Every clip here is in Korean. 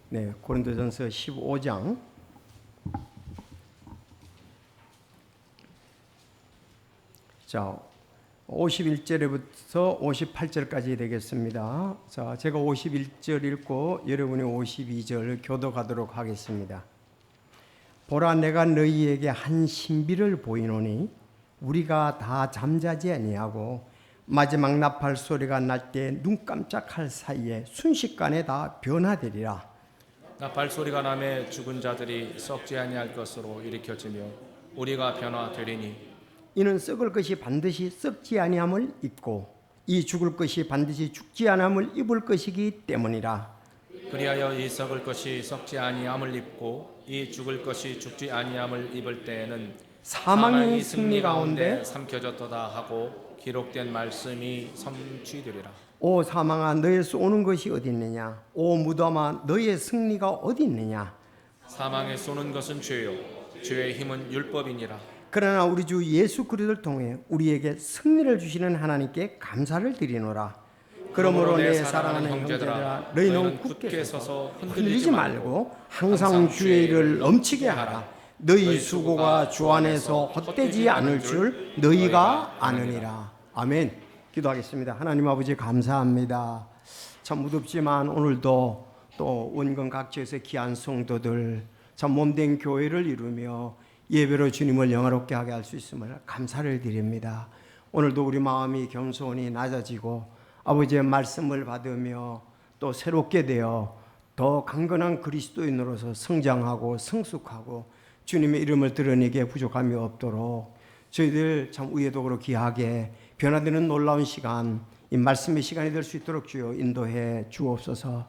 네, 고린도전서 15장 자 51절부터 58절까지 되겠습니다. 자, 제가 51절 읽고 여러분이 52절 교독하도록 하겠습니다. 보라, 내가 너희에게 한 신비를 보이노니 우리가 다 잠자지 아니하고 마지막 나팔 소리가 날 때 눈 깜짝할 사이에 순식간에 다 변화되리라. 나팔 소리가 나매 죽은 자들이 썩지 아니할 것으로 일으켜지며 우리가 변화되리니 이는 썩을 것이 반드시 썩지 아니함을 입고 이 죽을 것이 반드시 죽지 아니함을 입을 것이기 때문이라. 그리하여 이 썩을 것이 썩지 아니함을 입고 이 죽을 것이 죽지 아니함을 입을 때에는 사망이 승리 가운데 삼켜졌도다 하고 기록된 말씀이 성취되리라. 오 사망아, 너에서 오는 것이 어디 있느냐? 오 무덤아, 너의 승리가 어디 있느냐? 사망에 쏘는 것은 죄요 죄의 힘은 율법이니라. 그러나 우리 주 예수 그리스도를 통해 우리에게 승리를 주시는 하나님께 감사를 드리노라. 그러므로 내 사랑하는 형제들아, 너희는 굳게 서서 흔들리지 말고 항상 주의 일을 넘치게 하라. 너희 수고가 주 안에서 헛되지 않을 줄 너희가 아느니라. 아멘. 기도하겠습니다. 하나님 아버지, 감사합니다. 참 무덥지만 오늘도 또 원건 각지에서 귀한 성도들 참 몸된 교회를 이루며 예배로 주님을 영화롭게 하게 할 수 있음을 감사를 드립니다. 오늘도 우리 마음이 겸손히 낮아지고 아버지의 말씀을 받으며 또 새롭게 되어 더 강건한 그리스도인으로서 성장하고 성숙하고 주님의 이름을 드러내기에 부족함이 없도록 저희들 참 의도적으로 귀하게 변화되는 놀라운 시간, 이 말씀의 시간이 될 수 있도록 주여 인도해 주옵소서.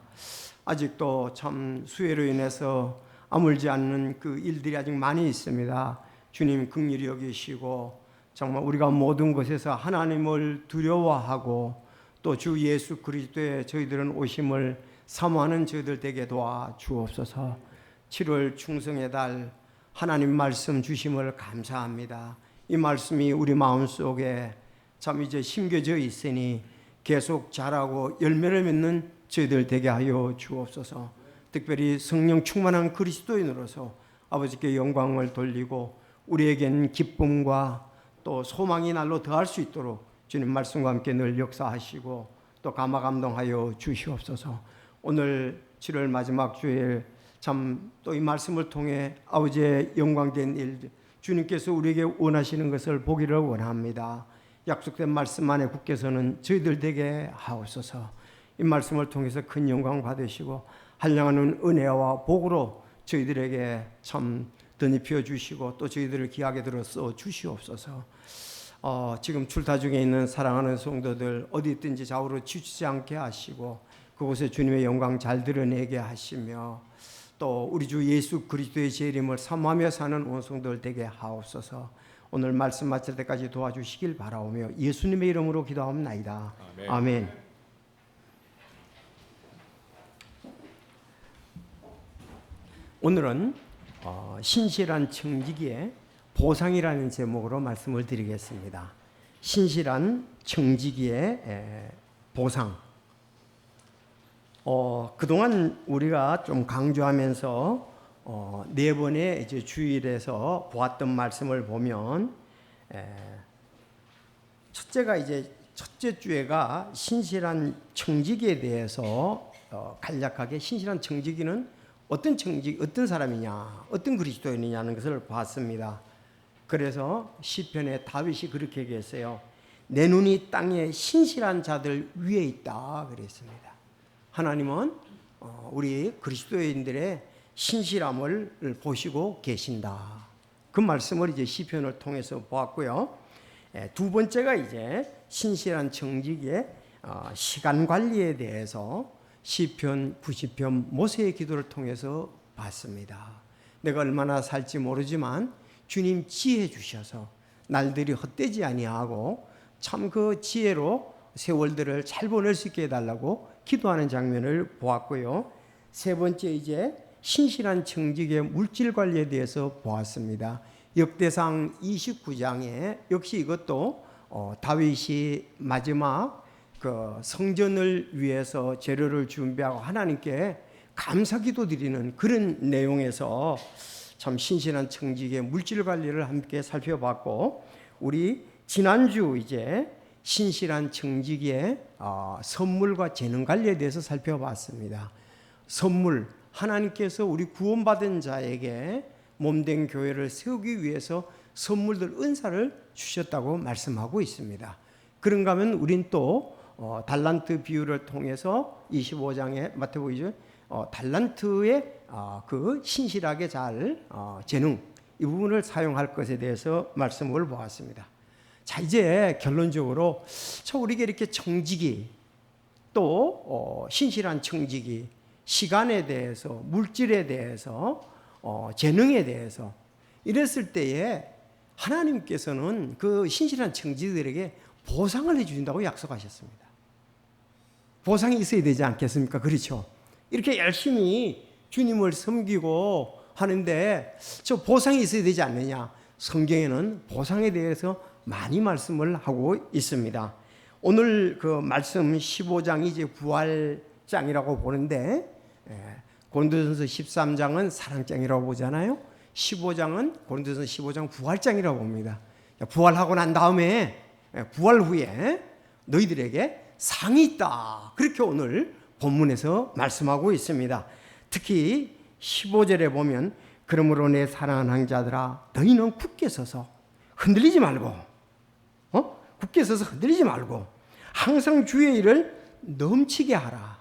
아직도 참 수해로 인해서 아물지 않는 그 일들이 아직 많이 있습니다. 주님 긍휼히 여기시고 정말 우리가 모든 것에서 하나님을 두려워하고 또 주 예수 그리스도의 저희들은 오심을 사모하는 저희들 되게 도와 주옵소서. 7월 충성의 달 하나님 말씀 주심을 감사합니다. 이 말씀이 우리 마음속에 참 이제 심겨져 있으니 계속 자라고 열매를 맺는 저희들 되게 하여 주옵소서. 특별히 성령 충만한 그리스도인으로서 아버지께 영광을 돌리고 우리에겐 기쁨과 또 소망이 날로 더할 수 있도록 주님 말씀과 함께 늘 역사하시고 또 감화감동하여 주시옵소서. 오늘 7월 마지막 주일 참 또 이 말씀을 통해 아버지의 영광된 일 주님께서 우리에게 원하시는 것을 보기를 원합니다. 약속된 말씀 안에 굳게서는 저희들 되게 하옵소서. 이 말씀을 통해서 큰 영광 받으시고 한량하는 은혜와 복으로 저희들에게 참 덧입혀 주시고 또 저희들을 귀하게 들어서 주시옵소서. 지금 출타 중에 있는 사랑하는 성도들 어디 있든지 좌우로 치우치지 않게 하시고 그곳에 주님의 영광 잘 드러내게 하시며 또 우리 주 예수 그리스도의 재림을 사모하며 사는 온 성도들 되게 하옵소서. 오늘 말씀 마칠 때까지 도와주시길 바라오며 예수님의 이름으로 기도하옵나이다. 아멘. 아멘. 오늘은 신실한 청지기의 보상이라는 제목으로 말씀을 드리겠습니다. 신실한 청지기의 보상. 그동안 우리가 좀 강조하면서 네 번의 이제 주일에서 보았던 말씀을 보면 첫째 주에가 신실한 청지기에 대해서 간략하게 신실한 청지기는 어떤 사람이냐, 어떤 그리스도인이냐는 것을 봤습니다. 그래서 시편에 다윗이 그렇게 얘기했어요. 내 눈이 땅에 신실한 자들 위에 있다 그랬습니다. 하나님은 우리 그리스도인들의 신실함을 보시고 계신다. 그 말씀을 이제 시편을 통해서 보았고요. 두 번째가 이제 신실한 청지기의 시간 관리에 대해서 시편, 90편, 모세의 기도를 통해서 봤습니다. 내가 얼마나 살지 모르지만 주님 지혜 주셔서 날들이 헛되지 아니하고 참 그 지혜로 세월들을 잘 보낼 수 있게 해달라고 기도하는 장면을 보았고요. 세 번째 이제 신실한 청지기의 물질 관리에 대해서 보았습니다. 역대상 29장에 역시 이것도 다윗이 마지막 그 성전을 위해서 재료를 준비하고 하나님께 감사기도 드리는 그런 내용에서 참 신실한 청지기의 물질 관리를 함께 살펴봤고, 우리 지난주 이제 신실한 청지기의 선물과 재능 관리에 대해서 살펴봤습니다. 선물, 하나님께서 우리 구원받은 자에게 몸된 교회를 세우기 위해서 선물들, 은사를 주셨다고 말씀하고 있습니다. 그런가 하면 우린 또 달란트 비유를 통해서 25장의 마태복음 달란트의 그 신실하게 잘 재능, 이 부분을 사용할 것에 대해서 말씀을 보았습니다. 자, 이제 결론적으로 우리가 이렇게 청지기, 또 신실한 청지기, 시간에 대해서, 물질에 대해서, 재능에 대해서 이랬을 때에 하나님께서는 그 신실한 청지기들에게 보상을 해주신다고 약속하셨습니다. 보상이 있어야 되지 않겠습니까? 그렇죠? 이렇게 열심히 주님을 섬기고 하는데 저 보상이 있어야 되지 않느냐? 성경에는 보상에 대해서 많이 말씀을 하고 있습니다. 오늘 그 말씀 15장이 이제 부활장이라고 보는데, 고린도전서 13장은 사랑장이라고 보잖아요. 15장은 고린도전서 15장 부활장이라고 봅니다. 부활하고 난 다음에, 부활 후에 너희들에게 상이 있다, 그렇게 오늘 본문에서 말씀하고 있습니다. 특히 15절에 보면 그러므로 내 사랑하는 자들아 너희는 굳게 서서 흔들리지 말고, 굳게 서서 흔들리지 말고 항상 주의 일을 넘치게 하라.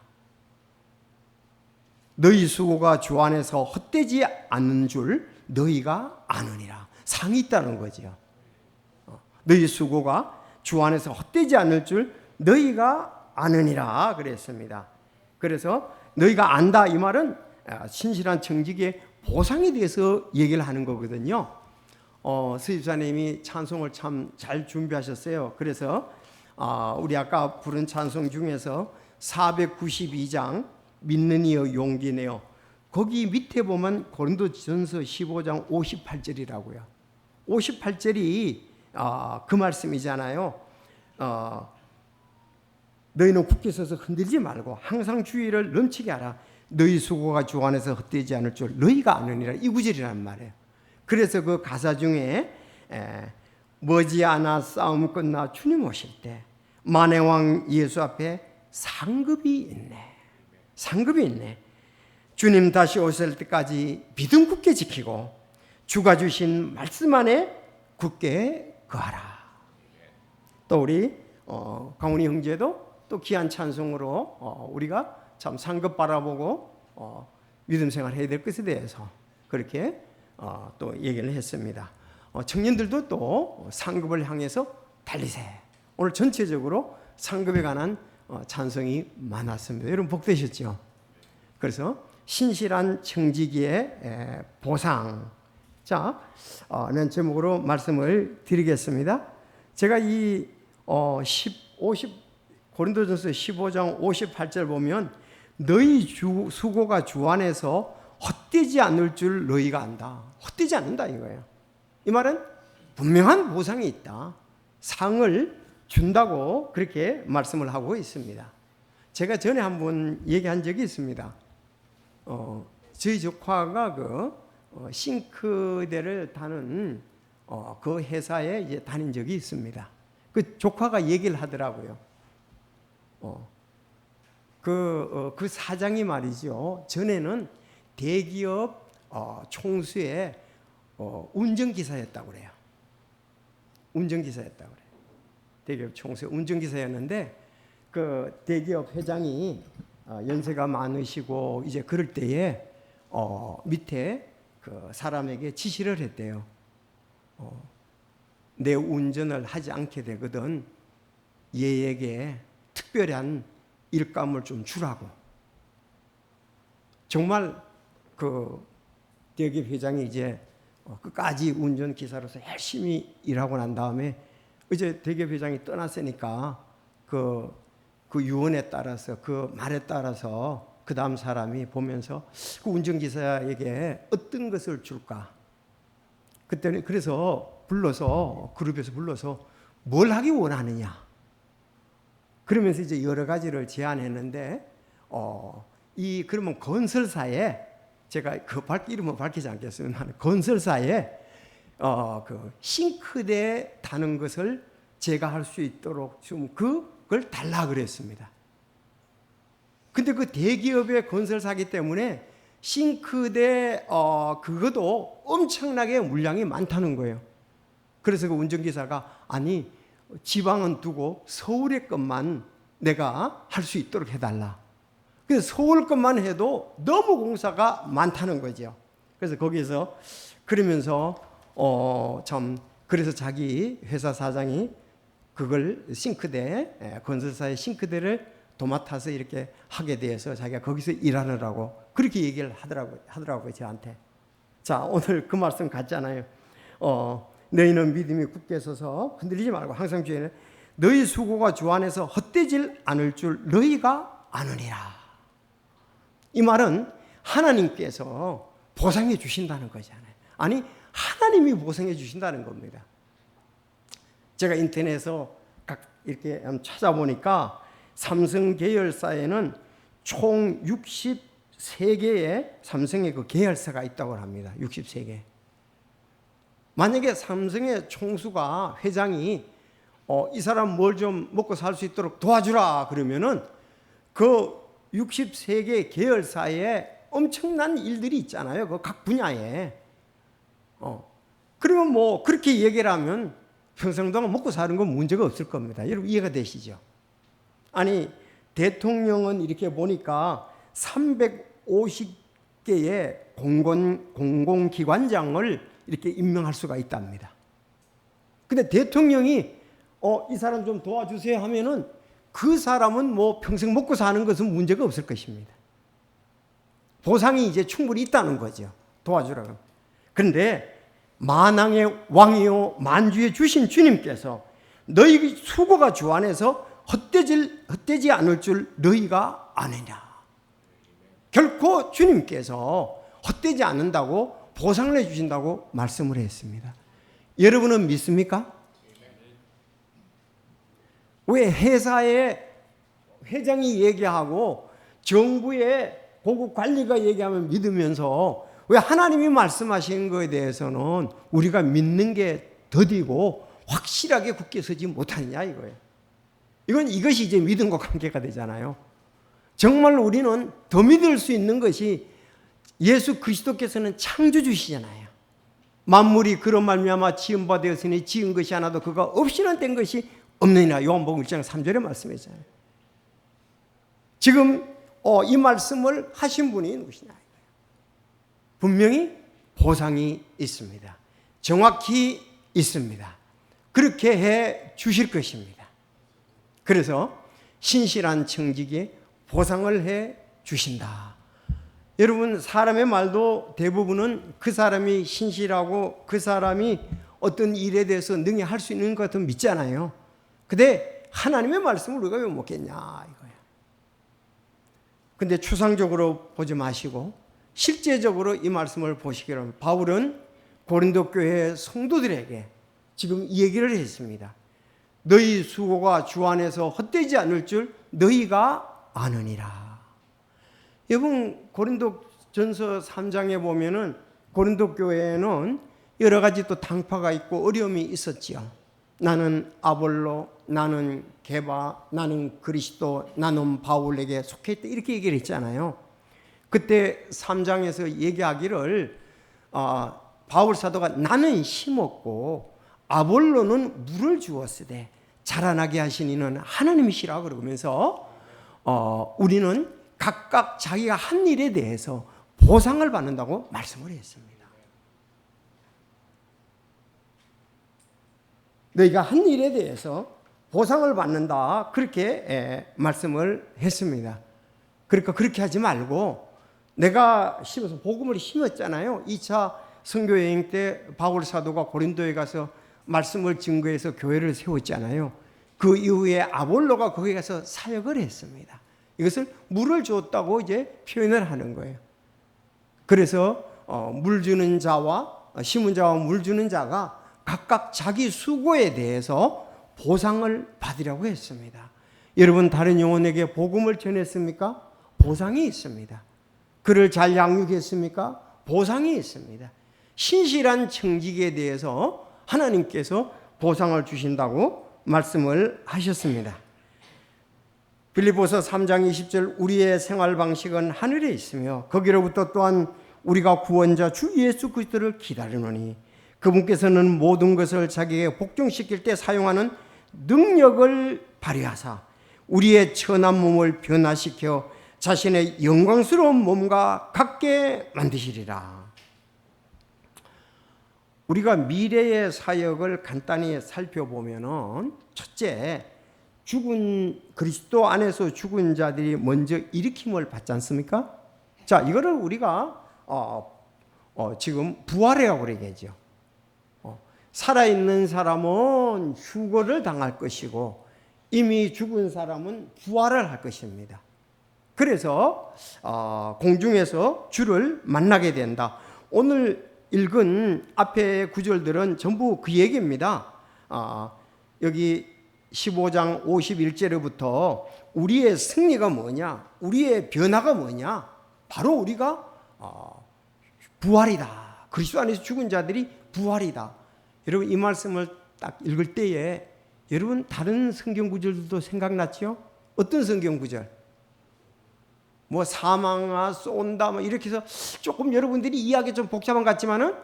너희 수고가 주 안에서 헛되지 않는 줄 너희가 아느니라. 상이 있다는 거죠. 너희 수고가 주 안에서 헛되지 않을 줄 너희가 아느니라 그랬습니다. 그래서 너희가 안다, 이 말은 신실한 청지기의 보상에 대해서 얘기를 하는 거거든요. 수집사님이 찬송을 참 잘 준비하셨어요. 그래서 우리 아까 부른 찬송 중에서 492장 믿는 이여 용기 내어, 거기 밑에 보면 고린도전서 15장 58절이라고요. 58절이 그 말씀이잖아요. 너희는 굳게 서서 흔들지 말고 항상 주의를 넘치게 하라. 너희 수고가 주 안에서 헛되지 않을 줄 너희가 아느니라. 이 구절이란 말이에요. 그래서 그 가사 중에 머지않아 싸움 끝나 주님 오실 때 만왕 예수 앞에 상급이 있네. 상급이 있네. 주님 다시 오실 때까지 믿음 굳게 지키고 주가 주신 말씀 안에 굳게 거하라. 또 우리 강훈이 형제도 또 귀한 찬송으로 우리가 참 상급 바라보고 믿음 생활 해야 될 것에 대해서 그렇게 또 얘기를 했습니다. 청년들도 또 상급을 향해서 달리세. 오늘 전체적으로 상급에 관한 찬송이 많았습니다. 여러분 복되셨죠? 그래서 신실한 청지기의 보상. 자, 는 제목으로 말씀을 드리겠습니다. 제가 이 고린도전서 15장 58절 보면 너희 수고가 주 안에서 헛되지 않을 줄 너희가 안다. 헛되지 않는다 이거예요. 이 말은 분명한 보상이 있다. 상을 준다고 그렇게 말씀을 하고 있습니다. 제가 전에 한번 얘기한 적이 있습니다. 저희 조카가 싱크대를 다는 그 회사에 이제 다닌 적이 있습니다. 그 조카가 얘기를 하더라고요. 그 사장이 말이죠. 전에는 대기업 총수의 운전기사였다고 그래요. 운전기사였다고 그래요. 대기업 총수의 운전기사였는데 그 대기업 회장이 연세가 많으시고 이제 그럴 때에 밑에 그 사람에게 지시를 했대요. 내 운전을 하지 않게 되거든 얘에게 특별한 일감을 좀 주라고. 정말 그 대기업 회장이 이제 끝까지 운전기사로서 열심히 일하고 난 다음에 이제 대기업 회장이 떠났으니까 그 유언에 따라서 그 말에 따라서 그 다음 사람이 보면서 그 운전기사에게 어떤 것을 줄까? 그때는 그래서 그룹에서 불러서 뭘 하기 원하느냐? 그러면서 이제 여러 가지를 제안했는데 그러면 건설사에 제가 이름은 밝히지 않겠습니다. 건설사에 그 싱크대에 다는 것을 제가 할 수 있도록 좀 그걸 달라 그랬습니다. 근데 그 대기업의 건설사기 때문에 싱크대 그것도 엄청나게 물량이 많다는 거예요. 그래서 그 운전기사가 아니 지방은 두고 서울의 것만 내가 할 수 있도록 해달라. 그래서 서울 것만 해도 너무 공사가 많다는 거죠. 그래서 거기서 그러면서 참 그래서 자기 회사 사장이 그걸 건설사의 싱크대를 도맡아서 이렇게 하게 돼서 자기가 거기서 일하느라고 그렇게 얘기를 하더라고요 저한테. 자, 오늘 그 말씀 같잖아요. 너희는 믿음이 굳게 서서 흔들리지 말고 항상 주의는 너희 수고가 주 안에서 헛되질 않을 줄 너희가 아느니라. 이 말은 하나님께서 보상해 주신다는 거잖아요. 아니 하나님이 보상해 주신다는 겁니다. 제가 인터넷에서 이렇게 찾아보니까 삼성 계열사에는 총 63개의 삼성의 그 계열사가 있다고 합니다. 63개. 만약에 삼성의 총수가 회장이 이 사람 뭘 좀 먹고 살 수 있도록 도와주라 그러면은 그 63개 계열사에 엄청난 일들이 있잖아요. 그 각 분야에. 그러면 뭐 그렇게 얘기를 하면 평생 동안 먹고 사는 건 문제가 없을 겁니다. 여러분 이해가 되시죠? 아니 대통령은 이렇게 보니까 350개의 공공기관장을 이렇게 임명할 수가 있답니다. 근데 대통령이 이 사람 좀 도와주세요 하면은 그 사람은 뭐 평생 먹고 사는 것은 문제가 없을 것입니다. 보상이 이제 충분히 있다는 거죠. 도와주라고. 그런데 만왕의 왕이요 만주의 주신 주님께서 너희 수고가 주 안에서 헛되지 않을 줄 너희가 아느냐. 결코 주님께서 헛되지 않는다고 보상을 해주신다고 말씀을 했습니다. 여러분은 믿습니까? 왜 회사의 회장이 얘기하고 정부의 고급 관리가 얘기하면 믿으면서 왜 하나님이 말씀하시는 것에 대해서는 우리가 믿는 게 더디고 확실하게 굳게 서지 못하느냐 이거예요. 이것이 이제 믿음과 관계가 되잖아요. 정말 우리는 더 믿을 수 있는 것이 예수 그리스도께서는 창조주시잖아요. 만물이 그런 말미암아 지은 바 되었으니 지은 것이 하나도 그가 없이는 된 것이 없느니라. 요한복음 1장 3절에 말씀했잖아요. 지금 이 말씀을 하신 분이 누구시냐. 분명히 보상이 있습니다. 정확히 있습니다. 그렇게 해 주실 것입니다. 그래서 신실한 청지기에 보상을 해 주신다. 여러분 사람의 말도 대부분은 그 사람이 신실하고 그 사람이 어떤 일에 대해서 능히 할 수 있는 것 같으면 믿잖아요. 근데 하나님의 말씀을 우리가 왜 못 겠냐 이거예요. 근데 추상적으로 보지 마시고 실제적으로 이 말씀을 보시기로 합니다. 바울은 고린도 교회 성도들에게 지금 이 얘기를 했습니다. 너희 수고가 주 안에서 헛되지 않을 줄 너희가 아느니라. 여러분 고린도전서 3장에 보면은 고린도 교회에는 여러 가지 또 당파가 있고 어려움이 있었지요. 나는 아볼로, 나는 게바, 나는 그리스도, 나는 바울에게 속했다 이렇게 얘기를 했잖아요. 그때 3장에서 얘기하기를 바울 사도가 나는 심었고 아볼로는 물을 주었으되 자라나게 하신 이는 하나님이시라 그러면서 우리는 각각 자기가 한 일에 대해서 보상을 받는다고 말씀을 했습니다. 너희가 한 일에 대해서 보상을 받는다 그렇게 말씀을 했습니다. 그러니까 그렇게 하지 말고 내가 심어서 복음을 심었잖아요. 2차 선교여행 때 바울 사도가 고린도에 가서 말씀을 증거해서 교회를 세웠잖아요. 그 이후에 아볼로가 거기 가서 사역을 했습니다. 이것을 물을 줬다고 이제 표현을 하는 거예요. 그래서 물 주는 자와 심은 자와 물 주는 자가 각각 자기 수고에 대해서 보상을 받으려고 했습니다. 여러분 다른 영혼에게 복음을 전했습니까? 보상이 있습니다. 그를 잘 양육했습니까? 보상이 있습니다. 신실한 청직에 대해서 하나님께서 보상을 주신다고 말씀을 하셨습니다. 빌립보서 3장 20절 우리의 생활 방식은 하늘에 있으며 거기로부터 또한 우리가 구원자 주 예수 그리스도를 기다리노니 그분께서는 모든 것을 자기에게 복종시킬 때 사용하는 능력을 발휘하사 우리의 천한 몸을 변화시켜 자신의 영광스러운 몸과 같게 만드시리라. 우리가 미래의 사역을 간단히 살펴보면은 첫째, 죽은 그리스도 안에서 죽은 자들이 먼저 일으킴을 받지 않습니까? 자, 이거를 우리가 지금 부활이라고 그러겠죠. 살아있는 사람은 휴거를 당할 것이고 이미 죽은 사람은 부활을 할 것입니다. 그래서 공중에서 주를 만나게 된다. 오늘 읽은 앞에 구절들은 전부 그 얘기입니다. 여기 15장 51절부터 우리의 승리가 뭐냐? 우리의 변화가 뭐냐? 바로 우리가 부활이다. 그리스도 안에서 죽은 자들이 부활이다. 여러분 이 말씀을 딱 읽을 때에 여러분 다른 성경 구절들도 생각났죠? 어떤 성경 구절? 뭐 사망아 쏜다 뭐 이렇게 해서 조금 여러분들이 이해하기 좀 복잡한 것 같지만은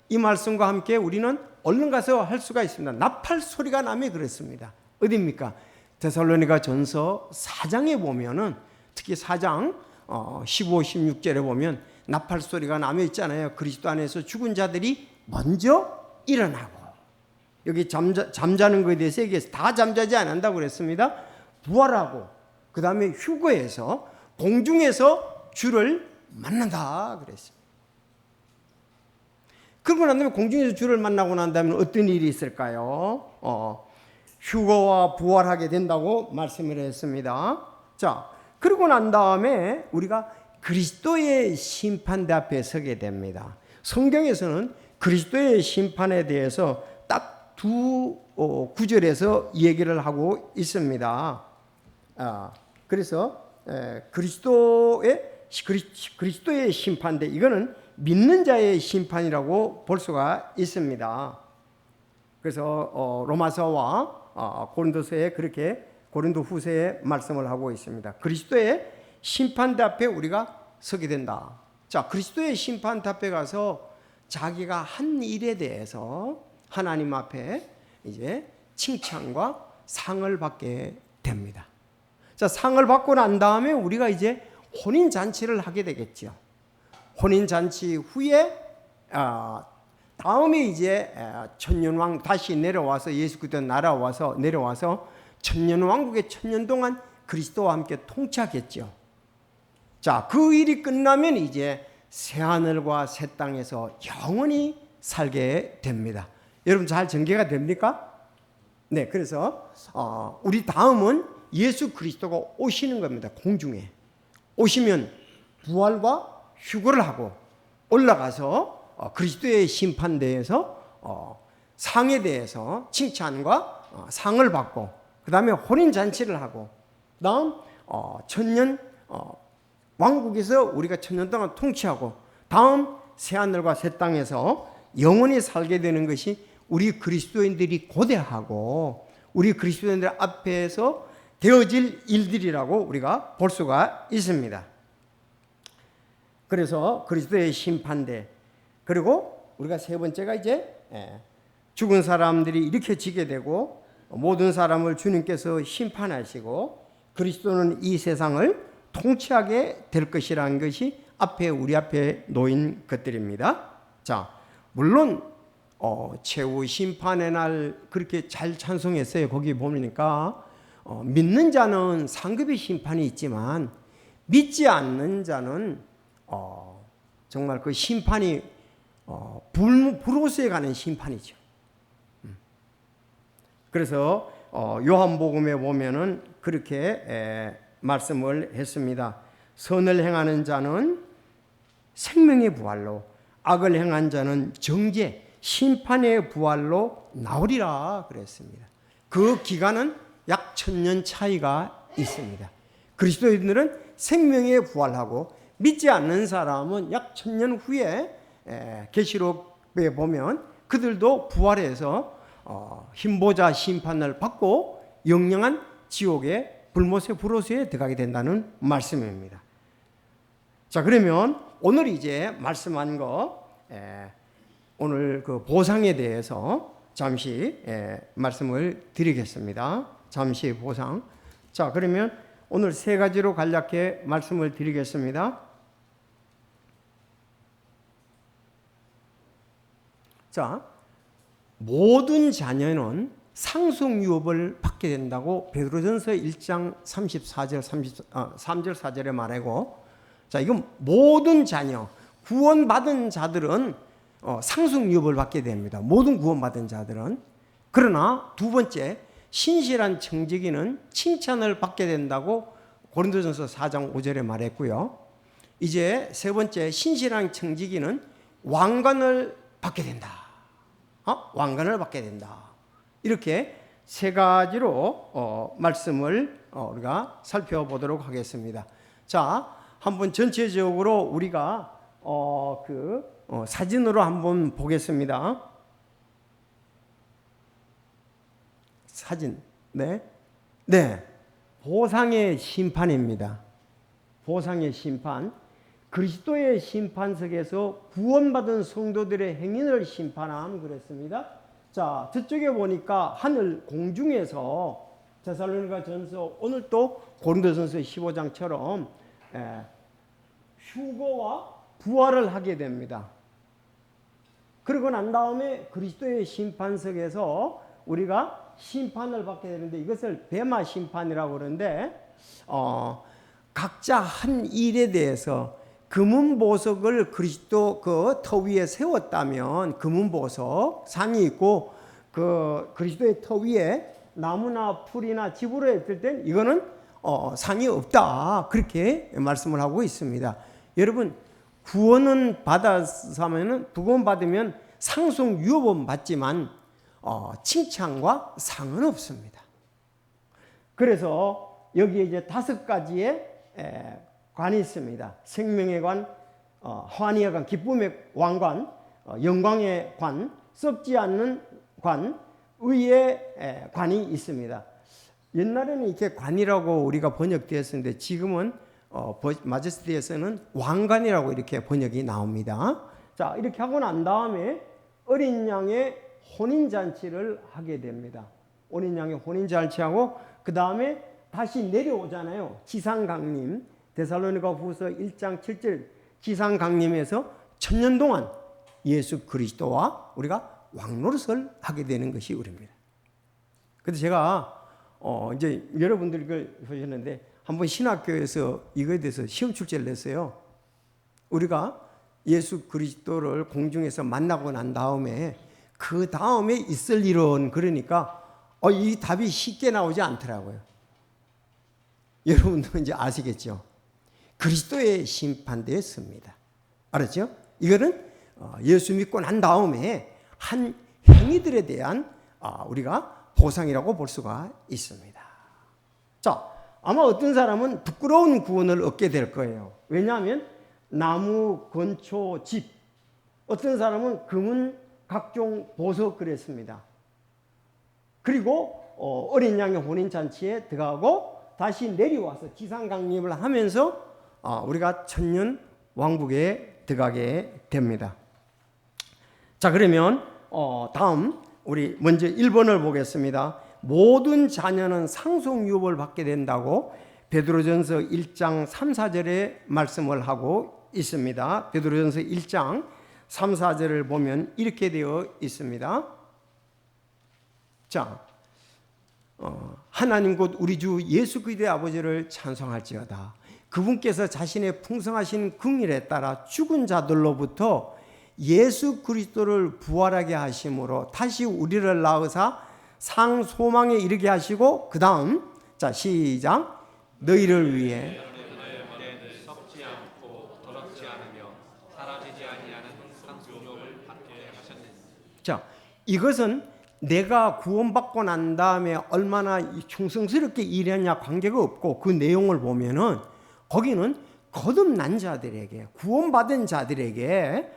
이 말씀과 함께 우리는 얼른 가서 할 수가 있습니다. 나팔 소리가 나며 그랬습니다. 어디입니까? 데살로니가 전서 4장에 보면은 특히 4장 15, 16절에 보면 나팔 소리가 나며 있잖아요. 그리스도 안에서 죽은 자들이 먼저 일어나고 여기 잠자는 것에 대해서 얘기해서 다 잠자지 않는다고 그랬습니다. 부활하고 그 다음에 휴거해서 공중에서 주를 만난다 그랬습니다. 그러고 난 다음에 공중에서 주를 만나고 난 다음에 어떤 일이 있을까요? 휴거와 부활하게 된다고 말씀을 했습니다. 자, 그러고 난 다음에 우리가 그리스도의 심판대 앞에 서게 됩니다. 성경에서는 그리스도의 심판에 대해서 딱 두 구절에서 얘기를 하고 있습니다. 그래서 그리스도의 심판대, 이거는 믿는 자의 심판이라고 볼 수가 있습니다. 그래서 로마서와 고린도서에 그렇게 고린도 후서에 말씀을 하고 있습니다. 그리스도의 심판대 앞에 우리가 서게 된다. 자, 그리스도의 심판대 앞에 가서 자기가 한 일에 대해서 하나님 앞에 이제 칭찬과 상을 받게 됩니다. 자, 상을 받고 난 다음에 우리가 이제 혼인 잔치를 하게 되겠죠. 혼인 잔치 후에 다음에 이제 천년왕 다시 내려와서 예수 그리스도 날아와서 내려와서 천년왕국의 천년 동안 그리스도와 함께 통치하겠죠. 자, 그 일이 끝나면 이제 새 하늘과 새 땅에서 영원히 살게 됩니다. 여러분 잘 전개가 됩니까? 네, 그래서 우리 다음은 예수 그리스도가 오시는 겁니다. 공중에 오시면 부활과 휴거를 하고 올라가서 그리스도의 심판대에서 상에 대해서 칭찬과 상을 받고 그 다음에 혼인잔치를 하고 다음 천년 왕국에서 우리가 천년 동안 통치하고 다음 새하늘과 새 땅에서 영원히 살게 되는 것이 우리 그리스도인들이 고대하고 우리 그리스도인들 앞에서 되어질 일들이라고 우리가 볼 수가 있습니다. 그래서 그리스도의 심판대, 그리고 우리가 세 번째가 이제 죽은 사람들이 일으켜지게 되고 모든 사람을 주님께서 심판하시고 그리스도는 이 세상을 통치하게 될 것이라는 것이 우리 앞에 놓인 것들입니다. 자, 물론 최후 심판의 날 그렇게 잘 찬송했어요. 거기 보니까 믿는 자는 상급의 심판이 있지만 믿지 않는 자는 정말 그 심판이 불로소에 가는 심판이죠. 그래서 요한복음에 보면은 그렇게 말씀을 했습니다. 선을 행하는 자는 생명의 부활로, 악을 행한 자는 정죄, 심판의 부활로 나오리라 그랬습니다. 그 기간은 약 1000년 차이가 있습니다. 그리스도인들은 생명에 부활하고 믿지 않는 사람은 약 1000년 후에 계시록에 보면 그들도 부활해서 흰보자 심판을 받고 영영한 지옥의 불못의 불호수에 들어가게 된다는 말씀입니다. 자, 그러면 오늘 이제 말씀한 거 오늘 그 보상에 대해서 잠시 말씀을 드리겠습니다. 잠시 보상. 자, 그러면 오늘 세 가지로 간략히 말씀을 드리겠습니다. 자, 모든 자녀는 상속 유업을 받게 된다고 베드로전서 1장 34절 3절 4절에 말하고, 자, 이건 모든 자녀, 구원받은 자들은 상속 유업을 받게 됩니다. 모든 구원받은 자들은. 그러나 두 번째, 신실한 청지기는 칭찬을 받게 된다고 고린도전서 4장 5절에 말했고요. 이제 세 번째, 신실한 청지기는 왕관을 받게 된다. 왕관을 받게 된다. 이렇게 세 가지로 말씀을 우리가 살펴보도록 하겠습니다. 자, 한번 전체적으로 우리가 사진으로 한번 보겠습니다. 사진. 네. 보상의 심판입니다. 보상의 심판. 그리스도의 심판석에서 구원받은 성도들의 행위를 심판함 그랬습니다. 자, 저쪽에 보니까 하늘 공중에서 데살로니가전서, 오늘 또 고린도전서 15장처럼 휴거와 부활을 하게 됩니다. 그러고 난 다음에 그리스도의 심판석에서 우리가 심판을 받게 되는데, 이것을 베마 심판이라고 그러는데, 각자 한 일에 대해서 금은보석을 그리스도 그 터 위에 세웠다면, 금은보석 산이 있고 그 그리스도의 터 위에 나무나 풀이나 집으로 했을 땐 이거는 상이 없다, 그렇게 말씀을 하고 있습니다. 여러분, 구원은 받았으면은, 구원받으면 상속 유업은 받지만 칭찬과 상은 없습니다. 그래서 여기에 이제 5가지의 관이 있습니다. 생명의 관, 환희의 관, 기쁨의 왕관, 영광의 관, 썩지 않는 관, 의의 관이 있습니다. 옛날에는 이렇게 관이라고 우리가 번역되었었는데, 지금은 마제스티에서는 왕관이라고 이렇게 번역이 나옵니다. 자, 이렇게 하고 난 다음에 어린 양의 혼인잔치를 하게 됩니다. 어린 양의 혼인잔치하고 그 다음에 다시 내려오잖아요. 지상강림, 데살로니가 후서 1장 7절 지상강림에서 1000년 동안 예수 그리스도와 우리가 왕노릇을 하게 되는 것이 우리입니다. 그래서 제가 이제 여러분들이 그걸 보셨는데, 한번 신학교에서 이거에 대해서 시험 출제를 냈어요. 우리가 예수 그리스도를 공중에서 만나고 난 다음에 그 다음에 있을 일은, 그러니까 이 답이 쉽게 나오지 않더라고요. 여러분도 이제 아시겠죠? 그리스도의 심판대에 섭니다. 알았죠? 이거는 예수 믿고 난 다음에 한 행위들에 대한 우리가 보상이라고 볼 수가 있습니다. 자, 아마 어떤 사람은 부끄러운 구원을 얻게 될 거예요. 왜냐하면 나무, 건초, 집, 어떤 사람은 금은 각종 보석 그랬습니다. 그리고 어린 양의 혼인잔치에 들어가고 다시 내려와서 지상강림을 하면서 우리가 천년 왕국에 들어가게 됩니다. 자, 그러면 다음 우리 먼저 1번을 보겠습니다. 모든 자녀는 상속유업을 받게 된다고 베드로전서 1장 3, 4절에 말씀을 하고 있습니다. 베드로전서 1장 3, 4절을 보면 이렇게 되어 있습니다. 자, 하나님 곧 우리 주 예수 그리스도의 아버지를 찬송할지어다. 그분께서 자신의 풍성하신 긍휼에 따라 죽은 자들로부터 예수 그리스도를 부활하게 하심으로 다시 우리를 낳으사 상 소망에 이르게 하시고, 그 다음, 자, 시작. 너희를 위해 썩지 않고 더럽지 않으며 사라지지 아니하는 상속유업을 받게 하셨느니라. 자, 이것은 내가 구원받고 난 다음에 얼마나 충성스럽게 일했냐 관계가 없고, 그 내용을 보면은 거기는 거듭난 자들에게, 구원받은 자들에게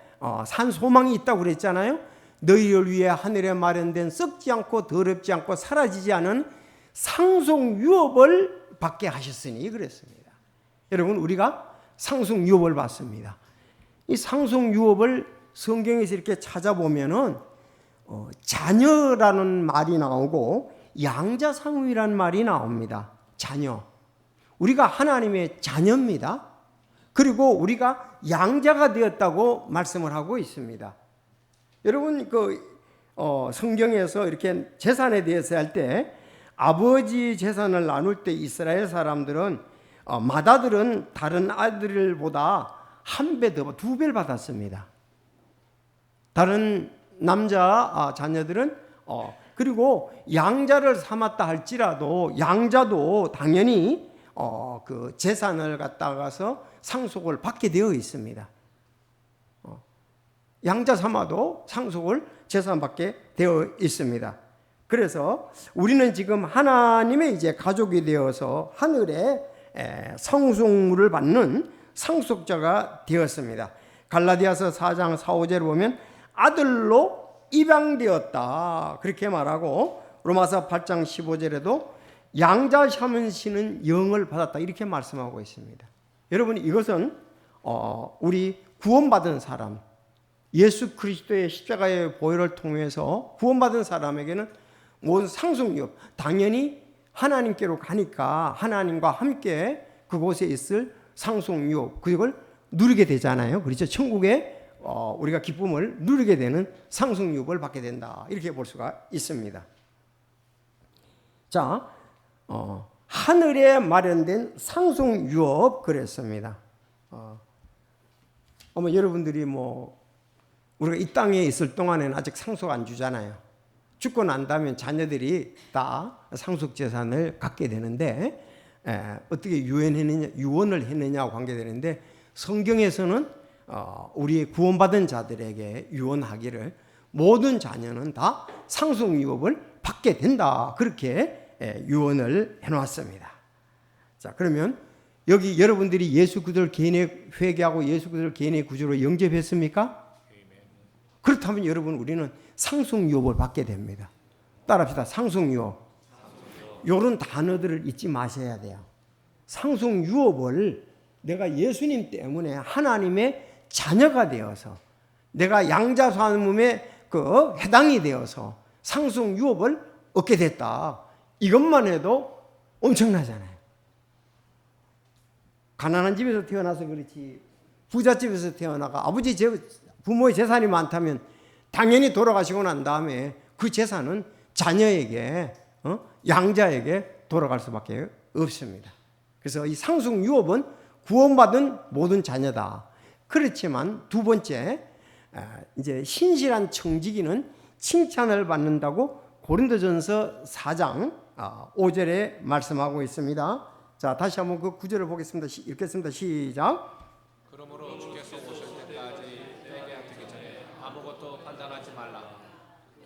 산 소망이 있다고 그랬잖아요. 너희를 위해 하늘에 마련된 썩지 않고 더럽지 않고 사라지지 않은 상속 유업을 받게 하셨으니 그랬습니다. 여러분, 우리가 상속 유업을 받습니다. 이 상속 유업을 성경에서 이렇게 찾아보면은 자녀라는 말이 나오고 양자상위라는 말이 나옵니다. 자녀. 우리가 하나님의 자녀입니다. 그리고 우리가 양자가 되었다고 말씀을 하고 있습니다. 여러분, 성경에서 이렇게 재산에 대해서 할 때, 아버지 재산을 나눌 때 이스라엘 사람들은 맏아들은 다른 아들보다 한 배 더, 2배를 받았습니다. 다른 남자 자녀들은 그리고 양자를 삼았다 할지라도 양자도 당연히 그 재산을 갖다가서 상속을 받게 되어 있습니다. 양자 삼아도 상속을 재산받게 되어 있습니다. 그래서 우리는 지금 하나님의 이제 가족이 되어서 하늘의 상속물을 받는 상속자가 되었습니다. 갈라디아서 4장 4, 5절을 보면 아들로 입양되었다 그렇게 말하고, 로마서 8장 15절에도 양자 삼으시는 영을 받았다 이렇게 말씀하고 있습니다. 여러분, 이것은 우리 구원받은 사람, 예수 그리스도의 십자가의 보혈을 통해서 구원받은 사람에게는 모든 상속력, 당연히 하나님께로 가니까 하나님과 함께 그곳에 있을 상속력, 그걸 누리게 되잖아요. 그렇죠? 천국에 우리가 기쁨을 누리게 되는 상속육을 받게 된다 이렇게 볼 수가 있습니다. 자, 하늘에 마련된 상속유업 그랬습니다. 아마 여러분들이 우리가 이 땅에 있을 동안에는 아직 상속 안 주잖아요. 죽고 난 다음에 자녀들이 다 상속 재산을 갖게 되는데, 어떻게 유언을 했느냐와 관계되는데, 성경에서는 우리 구원받은 자들에게 유언하기를 모든 자녀는 다 상속유업을 받게 된다 그렇게 유언을 해놓았습니다. 자, 그러면 여기 여러분들이 예수 그리스도를 개인의 회개하고 예수 그리스도를 개인의 구주로 영접했습니까? 그렇다면 여러분, 우리는 상속유업을 받게 됩니다. 따라합시다. 상속유업. 이런 단어들을 잊지 마셔야 돼요. 상속유업을 내가 예수님 때문에 하나님의 자녀가 되어서, 내가 양자삼음에 해당이 되어서 상속유업을 얻게 됐다. 이것만 해도 엄청나잖아요. 가난한 집에서 태어나서 그렇지, 부잣집에서 태어나가 부모의 재산이 많다면 당연히 돌아가시고 난 다음에 그 재산은 자녀에게, 양자에게 돌아갈 수밖에 없습니다. 그래서 이 상속유업은 구원받은 모든 자녀다. 그렇지만 두 번째, 이제 신실한 청지기는 칭찬을 받는다고 고린도전서 4장 5절에 말씀하고 있습니다. 자, 다시 한번 그 구절을 보겠습니다. 읽겠습니다. 시작. 그러므로 주께서 오실 때까지 회개하기 전에 아무것도 판단하지 말라.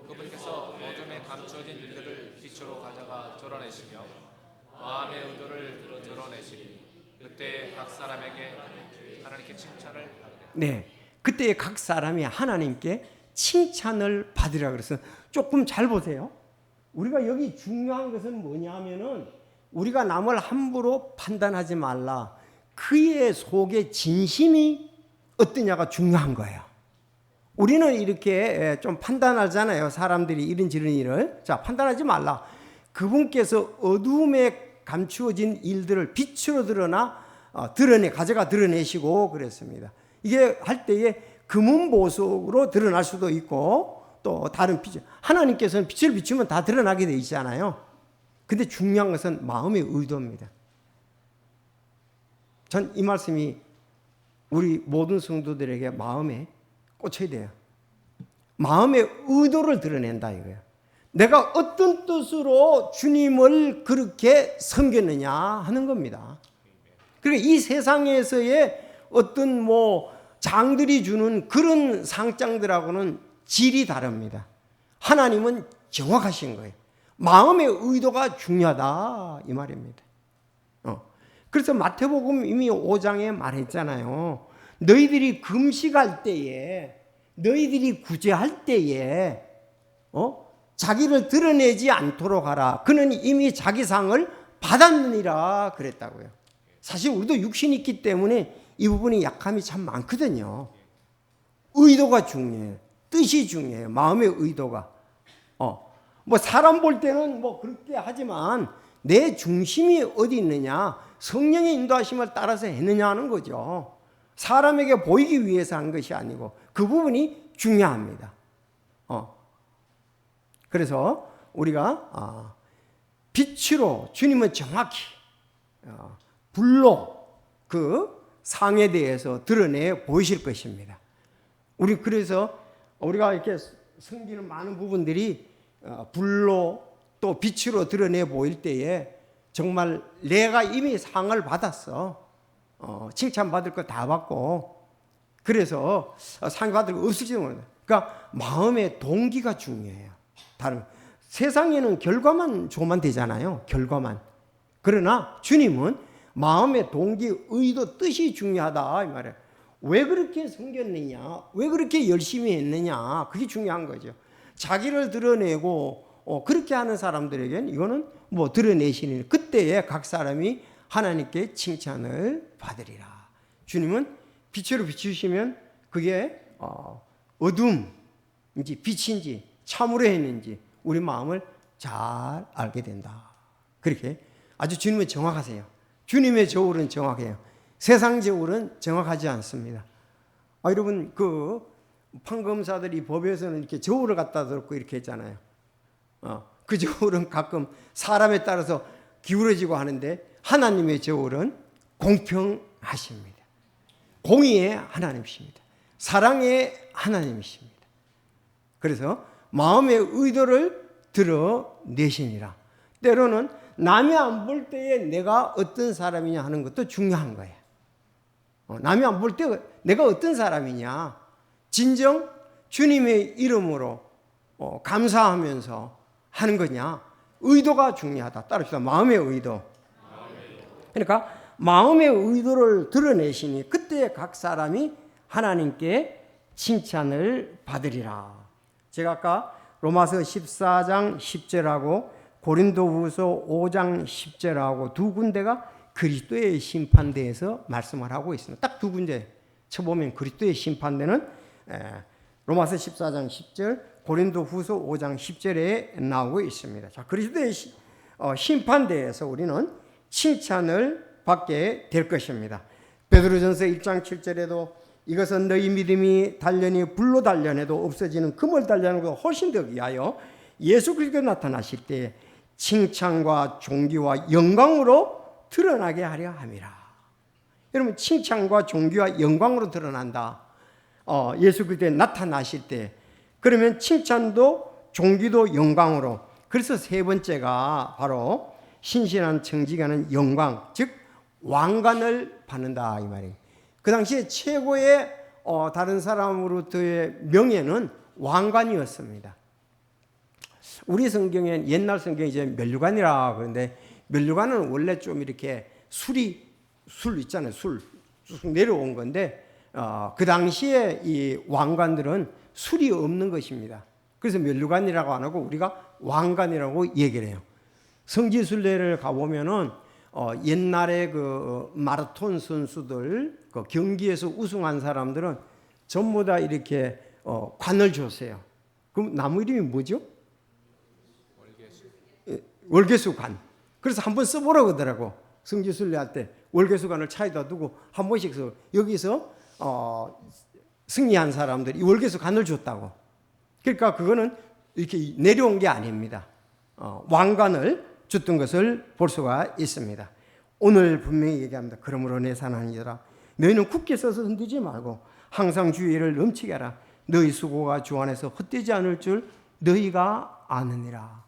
그분께서 어둠에 감춰진 일들을 빛으로 가져가 드러내시며 마음의 의도를 드러내시니 그때 각 사람에게 하나님께 칭찬을 받으리라. 네, 그때 각 사람이 하나님께 칭찬을 받으리라 그래서 조금 잘 보세요. 우리가 여기 중요한 것은 뭐냐면은 우리가 남을 함부로 판단하지 말라. 그의 속에 진심이 어떠냐가 중요한 거예요. 우리는 이렇게 좀 판단하잖아요. 사람들이 이런저런 일을. 자, 판단하지 말라. 그분께서 어두움에 감추어진 일들을 빛으로 가져가 드러내시고 그랬습니다. 이게 할 때에 금은 보석으로 드러날 수도 있고 또 다른 빛, 하나님께서는 빛을 비추면 다 드러나게 돼 있잖아요. 근데 중요한 것은 마음의 의도입니다. 전 이 말씀이 우리 모든 성도들에게 마음에 꽂혀야 돼요. 마음의 의도를 드러낸다 이거예요. 내가 어떤 뜻으로 주님을 그렇게 섬겼느냐 하는 겁니다. 그러니까 이 세상에서의 어떤 장들이 주는 그런 상장들하고는 질이 다릅니다. 하나님은 정확하신 거예요. 마음의 의도가 중요하다 이 말입니다. 그래서 마태복음 이미 5장에 말했잖아요. 너희들이 금식할 때에, 너희들이 구제할 때에 자기를 드러내지 않도록 하라. 그는 이미 자기 상을 받았느니라 그랬다고요. 사실 우리도 육신이 있기 때문에 이 부분이 약함이 참 많거든요. 의도가 중요해요. 뜻이 중요해요. 마음의 의도가. 뭐 사람 볼 때는 뭐 그렇게 하지만 내 중심이 어디 있느냐, 성령의 인도하심을 따라서 했느냐 하는 거죠. 사람에게 보이기 위해서 한 것이 아니고 그 부분이 중요합니다. 그래서 우리가 빛으로 주님은 정확히 불로 그 상에 대해서 드러내 보이실 것입니다. 우리 그래서 우리가 이렇게 섬기는 많은 부분들이 불로 또 빛으로 드러내 보일 때에 정말 내가 이미 상을 받았어. 칭찬받을 거 다 받고 그래서 상 받을 거 없을지도 모르겠어요. 그러니까 마음의 동기가 중요해요. 다른 세상에는 결과만 좋으면 되잖아요. 결과만. 그러나 주님은 마음의 동기, 의도, 뜻이 중요하다 이 말이에요. 왜 그렇게 섬겼느냐, 왜 그렇게 열심히 했느냐, 그게 중요한 거죠. 자기를 드러내고 그렇게 하는 사람들에게는 이거는 뭐 드러내시니 그때에 각 사람이 하나님께 칭찬을 받으리라. 주님은 빛으로 비추시면 그게 어둠인지 빛인지 참으로 했는지 우리 마음을 잘 알게 된다. 그렇게 아주 주님은 정확하세요. 주님의 저울은 정확해요. 세상 저울은 정확하지 않습니다. 여러분 그 판검사들이 법에서는 이렇게 저울을 갖다 놓고 이렇게 했잖아요. 그 저울은 가끔 사람에 따라서 기울어지고 하는데 하나님의 저울은 공평하십니다. 공의의 하나님이십니다. 사랑의 하나님이십니다. 그래서 마음의 의도를 드러내시니라. 때로는 남이 안 볼 때에 내가 어떤 사람이냐 하는 것도 중요한 거예요. 남이 안 볼 때 내가 어떤 사람이냐, 진정 주님의 이름으로 감사하면서 하는 거냐, 의도가 중요하다. 따릅시다. 마음의 의도. 그러니까 마음의 의도를 드러내시니 그때 각 사람이 하나님께 칭찬을 받으리라. 제가 아까 로마서 14장 10절하고 고린도후서 5장 10절하고 두 군데가 그리스도의 심판대에서 말씀을 하고 있습니다. 딱 두 군데 쳐보면 그리스도의 심판대는 로마서 14장 10절, 고린도후서 5장 10절에 나오고 있습니다. 자, 그리스도의 심판대에서 우리는 칭찬을 받게 될 것입니다. 베드로전서 1장 7절에도 이것은 너희 믿음이 단련이 불로 단련해도 없어지는 금을 단련하는 것보다 훨씬 더 귀하여 예수 그리스도 나타나실 때 칭찬과 존귀와 영광으로 드러나게 하려 함이라. 여러분 칭찬과 존귀와 영광으로 드러난다. 예수 그리스도에 나타나실 때 그러면 칭찬도 존귀도 영광으로. 그래서 세 번째가 바로 신실한 청지기하는 영광, 즉 왕관을 받는다 이 말이에요. 그 당시에 최고의 다른 사람으로부터의 명예는 왕관이었습니다. 우리 성경엔 옛날 성경에 이제 면류관이라 그러는데 면류관은 원래 좀 이렇게 술 있잖아요. 술 내려온 건데 그 당시에 이 왕관들은 술이 없는 것입니다. 그래서 면류관이라고 안 하고 우리가 왕관이라고 얘기를 해요. 성지순례를 가보면은 옛날에 그 마라톤 선수들 그 경기에서 우승한 사람들은 전부 다 이렇게 관을 줬어요. 그럼 나무 이름이 뭐죠? 월계수관. 그래서 한번 써보라고 하더라고. 성지순례 할 때 월계수관을 차에다 두고 한 번씩 써. 여기서 승리한 사람들이 월계수관을 줬다고. 그러니까 그거는 이렇게 내려온 게 아닙니다. 왕관을 줬던 것을 볼 수가 있습니다. 오늘 분명히 얘기합니다. 그러므로 내 사랑하는 이들아 너희는 굳게 서서 흔들지 말고 항상 주의를 넘치게 하라. 너희 수고가 주 안에서 헛되지 않을 줄 너희가 아느니라.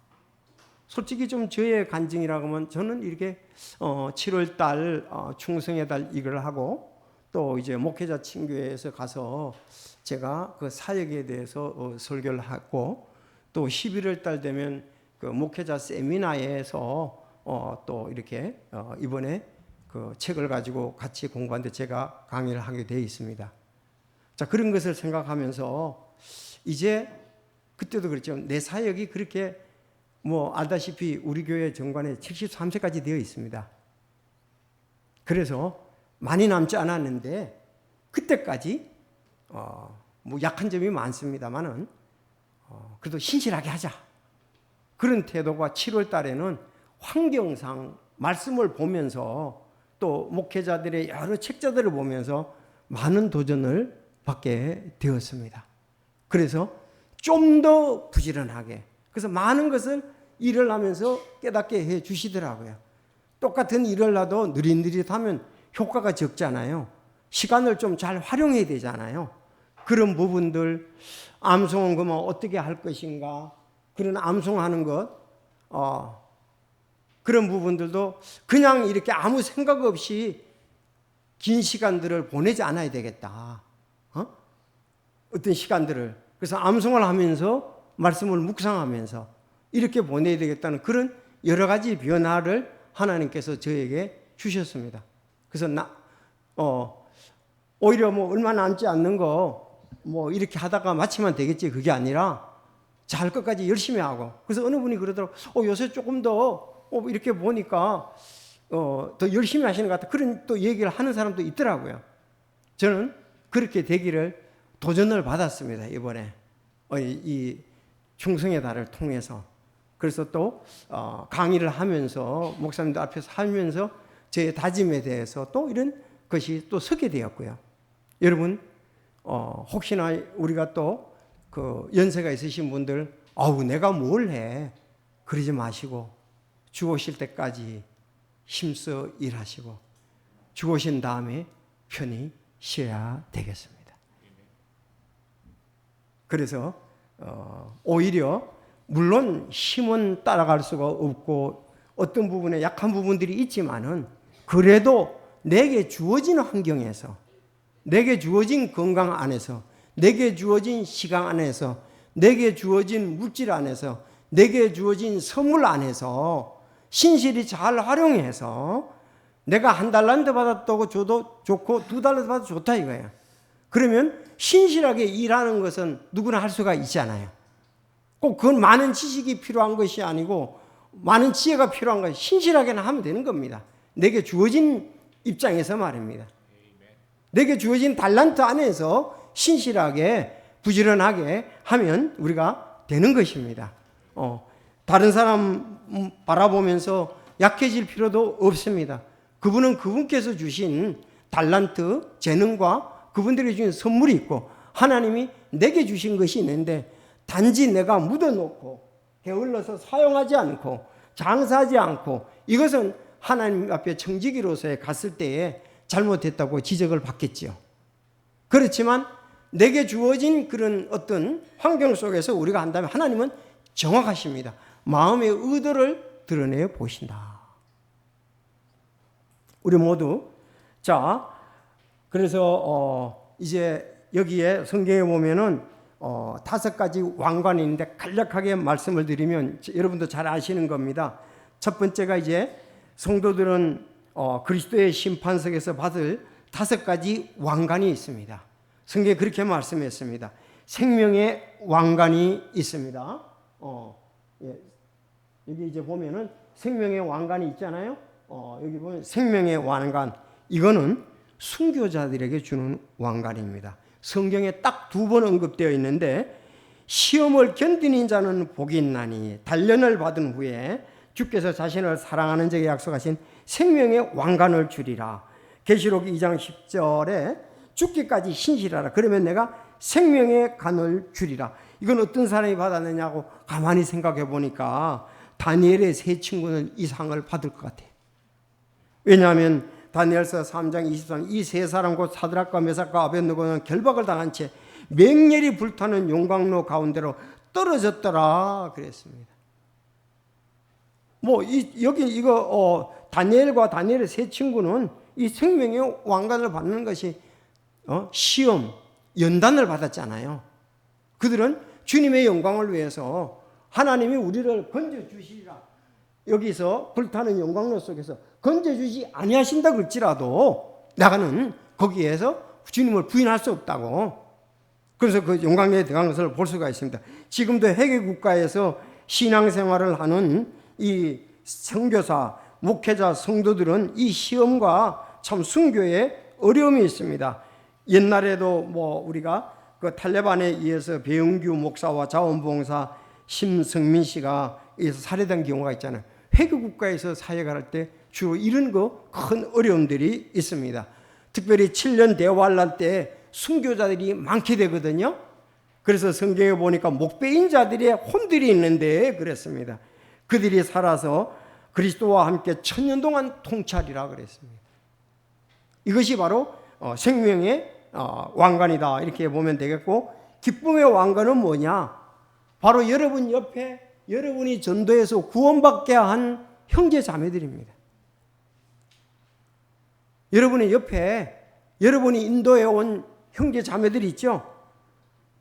솔직히 좀 저의 간증이라고 하면 저는 이렇게 7월 달 충성의 달 이걸 하고 또 이제 목회자 친교회에서 가서 제가 그 사역에 대해서 설교를 하고 또 11월 달 되면 그 목회자 세미나에서 또 이렇게 이번에 그 책을 가지고 같이 공부하는데 제가 강의를 하게 되어 있습니다. 자, 그런 것을 생각하면서 이제 그때도 그랬죠. 내 사역이 그렇게 뭐 알다시피 우리 교회 정관에 73세까지 되어 있습니다. 그래서 많이 남지 않았는데 그때까지 뭐 약한 점이 많습니다만은 그래도 신실하게 하자. 그런 태도가 7월 달에는 환경상 말씀을 보면서 또 목회자들의 여러 책자들을 보면서 많은 도전을 받게 되었습니다. 그래서 좀 더 부지런하게, 그래서 많은 것을 일을 하면서 깨닫게 해 주시더라고요. 똑같은 일을 하도 느릿느릿하면 효과가 적잖아요. 시간을 좀 잘 활용해야 되잖아요. 그런 부분들, 암송은 그러면 어떻게 할 것인가, 그런 암송하는 것, 그런 부분들도 그냥 이렇게 아무 생각 없이 긴 시간들을 보내지 않아야 되겠다. 어떤 시간들을. 그래서 암송을 하면서 말씀을 묵상하면서 이렇게 보내야 되겠다는 그런 여러 가지 변화를 하나님께서 저에게 주셨습니다. 그래서 오히려 뭐 얼마 남지 않는 거 뭐 이렇게 하다가 마치면 되겠지, 그게 아니라 잘 것까지 열심히 하고. 그래서 어느 분이 그러더라고, 요새 조금 더 이렇게 보니까 더 열심히 하시는 것 같다, 그런 또 얘기를 하는 사람도 있더라고요. 저는 그렇게 되기를 도전을 받았습니다, 이번에 이 충성의 달을 통해서. 그래서 또 강의를 하면서 목사님들 앞에서 하면서 제 다짐에 대해서 또 이런 것이 또 서게 되었고요. 여러분, 혹시나 우리가 또 그 연세가 있으신 분들, 내가 뭘 해, 그러지 마시고 죽으실 때까지 힘써 일하시고 죽으신 다음에 편히 쉬어야 되겠습니다. 그래서 오히려 물론 힘은 따라갈 수가 없고 어떤 부분에 약한 부분들이 있지만은 그래도 내게 주어진 환경에서, 내게 주어진 건강 안에서, 내게 주어진 시간 안에서, 내게 주어진 물질 안에서, 내게 주어진 선물 안에서 신실히 잘 활용해서 내가 1달란트 받았다고 줘도 좋고 2달란트 받아도 좋다 이거예요. 그러면 신실하게 일하는 것은 누구나 할 수가 있잖아요. 꼭 그건 많은 지식이 필요한 것이 아니고 많은 지혜가 필요한 것이 신실하게는 하면 되는 겁니다. 내게 주어진 입장에서 말입니다. 내게 주어진 달란트 안에서 신실하게 부지런하게 하면 우리가 되는 것입니다. 다른 사람 바라보면서 약해질 필요도 없습니다. 그분은 그분께서 주신 달란트, 재능과 그분들이 주신 선물이 있고 하나님이 내게 주신 것이 있는데 단지 내가 묻어놓고 게을러서 사용하지 않고 장사하지 않고 이것은 하나님 앞에 청지기로서의 갔을 때에 잘못했다고 지적을 받겠지요. 그렇지만 내게 주어진 그런 어떤 환경 속에서 우리가 한다면 하나님은 정확하십니다. 마음의 의도를 드러내 보신다. 우리 모두 그래서 이제 여기에 성경에 보면은 5가지 왕관이 있는데 간략하게 말씀을 드리면 여러분도 잘 아시는 겁니다. 첫 번째가 이제 성도들은 그리스도의 심판석에서 받을 5가지 왕관이 있습니다. 성경에 그렇게 말씀했습니다. 생명의 왕관이 있습니다. 여기 이제 보면은 생명의 왕관이 있잖아요. 여기 보면 생명의 왕관, 이거는 순교자들에게 주는 왕관입니다. 성경에 딱 2번 언급되어 있는데 시험을 견디는 자는 복이 있나니 단련을 받은 후에 주께서 자신을 사랑하는 자에게 약속하신 생명의 왕관을 주리라. 계시록 2장 10절에 죽기까지 신실하라. 그러면 내가 생명의 관을 주리라. 이건 어떤 사람이 받았느냐고 가만히 생각해 보니까 다니엘의 3 친구는 이 상을 받을 것 같아요. 왜냐하면 다니엘서 3장 23, 이 3사람 곧 사드락과 메삭과 아벳느고는 결박을 당한 채 맹렬히 불타는 용광로 가운데로 떨어졌더라 그랬습니다. 다니엘과 다니엘의 3 친구는 이 생명의 왕관을 받는 것이 시험, 연단을 받았잖아요. 그들은 주님의 영광을 위해서 하나님이 우리를 건져주시리라. 여기서 불타는 영광로 속에서 건져주지 아니하신다 그럴지라도 나가는 거기에서 주님을 부인할 수 없다고. 그래서 그 영광로에 들어간 것을 볼 수가 있습니다. 지금도 회계 국가에서 신앙생활을 하는 이 선교사, 목회자, 성도들은 이 시험과 참 순교에 어려움이 있습니다. 옛날에도 우리가 그 탈레반에 의해서 배영규 목사와 자원봉사 심성민 씨가 살해된 경우가 있잖아요. 회계 국가에서 사역을 할 때 주로 이런 큰 어려움들이 있습니다. 특별히 7년 대환란 때 순교자들이 많게 되거든요. 그래서 성경에 보니까 목배인 자들의 혼들이 있는데 그랬습니다. 그들이 살아서 그리스도와 함께 1000년 동안 통치하리라 그랬습니다. 이것이 바로 생명의 왕관이다 이렇게 보면 되겠고, 기쁨의 왕관은 뭐냐? 바로 여러분 옆에 여러분이 전도해서 구원받게 한 형제 자매들입니다. 여러분의 옆에 여러분이 인도해 온 형제 자매들이 있죠.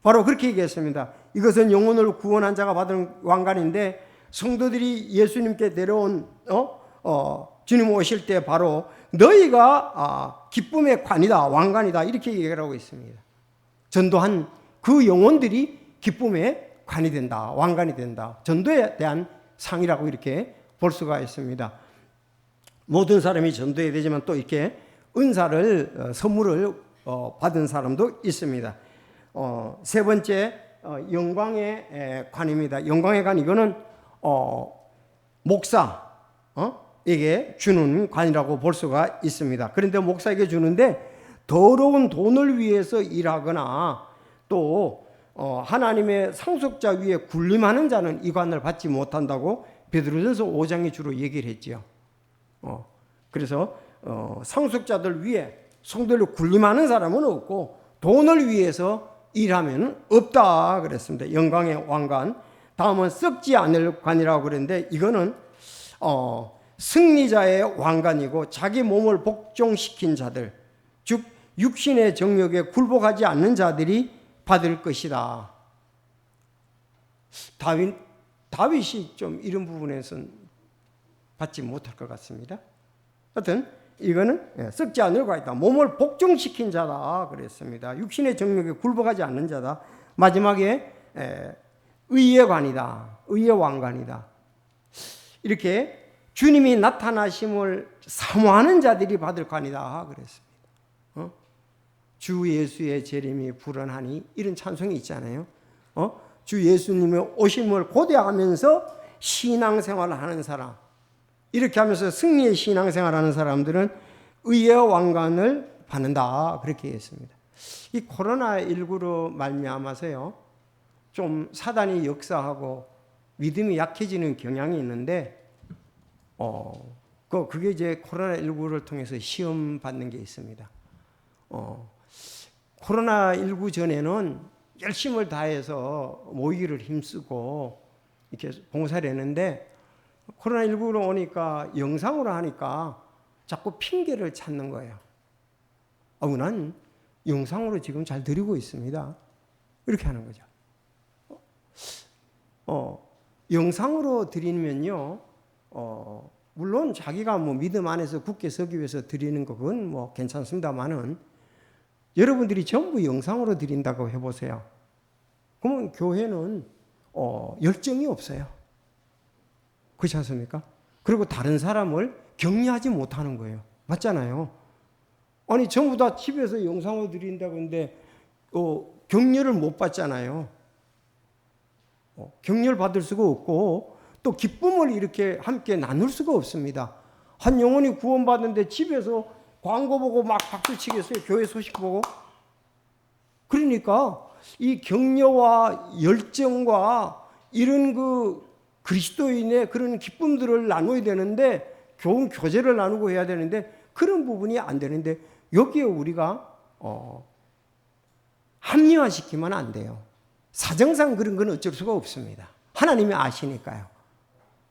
바로 그렇게 얘기했습니다. 이것은 영혼을 구원한 자가 받은 왕관인데, 성도들이 예수님께 데려온 주님 오실 때 바로 너희가 기쁨의 관이다, 왕관이다 이렇게 얘기를 하고 있습니다. 전도한 그 영혼들이 기쁨의 관이 된다, 왕관이 된다. 전도에 대한 상이라고 이렇게 볼 수가 있습니다. 모든 사람이 전도해야 되지만 또 이렇게 은사를 선물을 받은 사람도 있습니다. 세 번째 영광의 관입니다. 영광의 관, 이거는 목사에게 주는 관이라고 볼 수가 있습니다. 그런데 목사에게 주는데 더러운 돈을 위해서 일하거나 또 하나님의 상속자 위에 군림하는 자는 이 관을 받지 못한다고 베드로전서 5장이 주로 얘기를 했지요. 그래서 상속자들 위에 성도를 군림하는 사람은 없고 돈을 위해서 일하면 없다 그랬습니다. 영광의 왕관. 다음은 썩지 않을 관이라고 그랬는데, 이거는 승리자의 왕관이고 자기 몸을 복종시킨 자들, 즉 육신의 정욕에 굴복하지 않는 자들이 받을 것이다. 다윗이 좀 이런 부분에서는 받지 못할 것 같습니다. 하여튼 이거는 썩지 않을 관이다. 몸을 복종시킨 자다 그랬습니다. 육신의 정욕에 굴복하지 않는 자다. 마지막에 의의 관이다. 의의 왕관이다. 이렇게 주님이 나타나심을 사모하는 자들이 받을 관이다 그랬습니다. 주 예수의 재림이 불언하니 이런 찬송이 있잖아요. 주 예수님의 오심을 고대하면서 신앙생활을 하는 사람, 이렇게 하면서 승리의 신앙생활을 하는 사람들은 의의 왕관을 받는다 그렇게 했습니다. 이 코로나19로 말미암아서요 좀 사단이 역사하고 믿음이 약해지는 경향이 있는데 그게 이제 코로나19를 통해서 시험 받는 게 있습니다. 코로나19 전에는 열심을 다해서 모이기를 힘쓰고 이렇게 봉사를 했는데, 코로나19로 오니까 영상으로 하니까 자꾸 핑계를 찾는 거예요. 난 영상으로 지금 잘 드리고 있습니다. 이렇게 하는 거죠. 영상으로 드리면요, 물론 자기가 믿음 안에서 굳게 서기 위해서 드리는 그건 괜찮습니다만은, 여러분들이 전부 영상으로 드린다고 해보세요. 그러면 교회는 열정이 없어요. 그렇지 않습니까? 그리고 다른 사람을 격려하지 못하는 거예요. 맞잖아요. 아니 전부 다 집에서 영상으로 드린다고 하는데 격려를 못 받잖아요. 격려를 받을 수가 없고 또 기쁨을 이렇게 함께 나눌 수가 없습니다. 한 영혼이 구원받는데 집에서 광고 보고 막 박수 치겠어요? 교회 소식 보고? 그러니까 이 격려와 열정과 이런 그리스도인의 그런 기쁨들을 나눠야 되는데, 좋은 교제를 나누고 해야 되는데 그런 부분이 안 되는데, 여기에 우리가 합리화시키면 안 돼요. 사정상 그런 건 어쩔 수가 없습니다. 하나님이 아시니까요.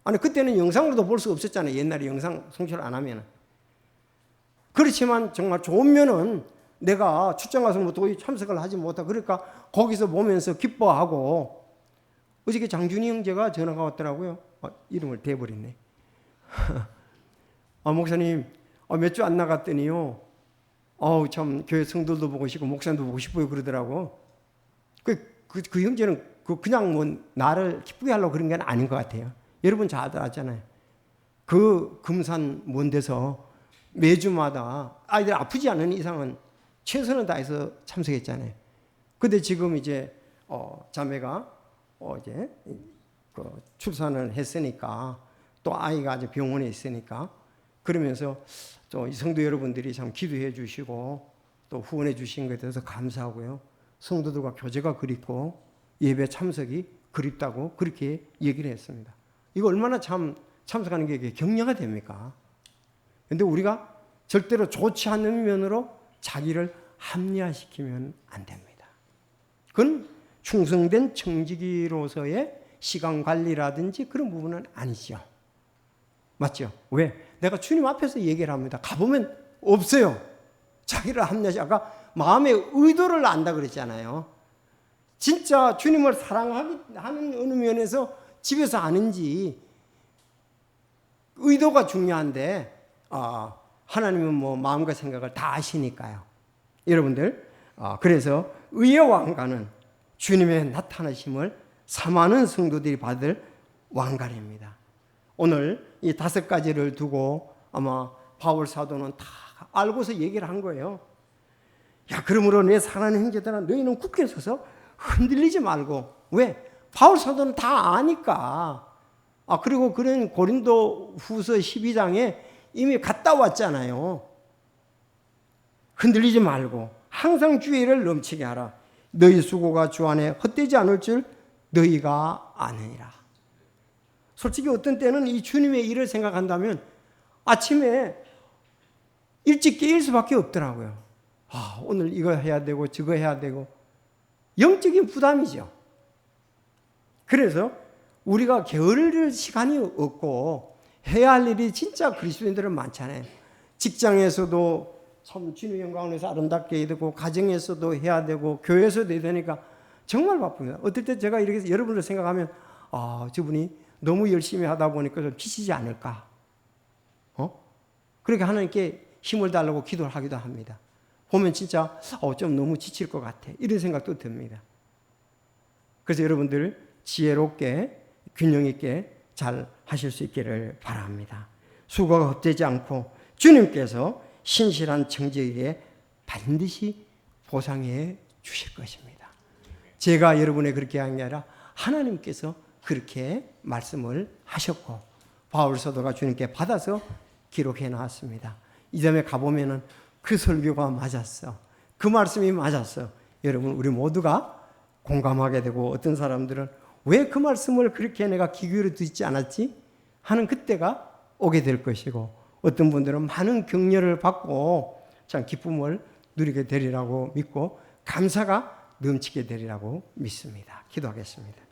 아니 그때는 영상으로도 볼 수 없었잖아요. 옛날에 영상 송출 안 하면은. 그렇지만 정말 좋은 면은 내가 출장 가서 도저히 참석을 하지 못하고, 그러니까 거기서 보면서 기뻐하고 어저께 장준희 형제가 전화가 왔더라고요. 이름을 대버렸네. 목사님, 몇 주 안 나갔더니요. 참 교회 성도도 보고 싶고 목사님도 보고 싶어요 그러더라고. 그 형제는 그냥 뭐 나를 기쁘게 하려고 그런 게 아닌 것 같아요. 여러분 잘 알잖아요. 그 금산 먼 데서 매주마다 아이들 아프지 않은 이상은 최선을 다해서 참석했잖아요. 근데 지금 이제 자매가 이제 그 출산을 했으니까 또 아이가 아직 병원에 있으니까 그러면서 이 성도 여러분들이 참 기도해 주시고 또 후원해 주신 것에 대해서 감사하고요. 성도들과 교제가 그립고 예배 참석이 그립다고 그렇게 얘기를 했습니다. 이거 얼마나 참석하는 게 격려가 됩니까? 그런데 우리가 절대로 좋지 않은 면으로 자기를 합리화시키면 안 됩니다. 그건 충성된 청지기로서의 시간 관리라든지 그런 부분은 아니죠. 맞죠? 왜? 내가 주님 앞에서 얘기를 합니다. 가보면 없어요. 자기를 합리화시 아까 마음의 의도를 안다 그랬잖아요. 진짜 주님을 사랑하는 어느 면에서 집에서 아는지 의도가 중요한데 하나님은 뭐 마음과 생각을 다 아시니까요. 여러분들 그래서 의의 왕관은 주님의 나타나심을 사모하는 성도들이 받을 왕관입니다. 오늘 이 5가지를 두고 아마 바울 사도는 다 알고서 얘기를 한 거예요. 야, 그러므로 내 사랑하는 형제들아 너희는 굳게 서서 흔들리지 말고. 왜? 바울 사도는 다 아니까. 그리고 그런 고린도 후서 12장에 이미 갔다 왔잖아요. 흔들리지 말고 항상 주의 일을 넘치게 하라. 너희 수고가 주 안에 헛되지 않을 줄 너희가 아느니라. 솔직히 어떤 때는 이 주님의 일을 생각한다면 아침에 일찍 깨일 수밖에 없더라고요. 오늘 이거 해야 되고 저거 해야 되고 영적인 부담이죠. 그래서 우리가 게으를 시간이 없고 해야 할 일이 진짜 그리스도인들은 많잖아요. 직장에서도 참 주님의 영광을 위해서 아름답게 해야 되고 가정에서도 해야 되고 교회에서도 해야 되니까 정말 바쁩니다. 어떨 때 제가 이렇게 여러분을 생각하면 저분이 너무 열심히 하다 보니까 좀 지치지 않을까. 그렇게 하나님께 힘을 달라고 기도를 하기도 합니다. 보면 진짜 좀 너무 지칠 것 같아. 이런 생각도 듭니다. 그래서 여러분들 지혜롭게 균형 있게 잘 하실 수 있기를 바랍니다. 수고가 헛되지 않고 주님께서 신실한 청지기에 반드시 보상해 주실 것입니다. 제가 여러분의 그렇게 한 게 아니라 하나님께서 그렇게 말씀을 하셨고 바울 사도가 주님께 받아서 기록해 놨습니다. 이 점에 가보면은 그 설교가 맞았어. 그 말씀이 맞았어. 여러분 우리 모두가 공감하게 되고 어떤 사람들은 왜 그 말씀을 그렇게 내가 귀 기울여 듣지 않았지? 하는 그때가 오게 될 것이고 어떤 분들은 많은 격려를 받고 참 기쁨을 누리게 되리라고 믿고 감사가 넘치게 되리라고 믿습니다. 기도하겠습니다.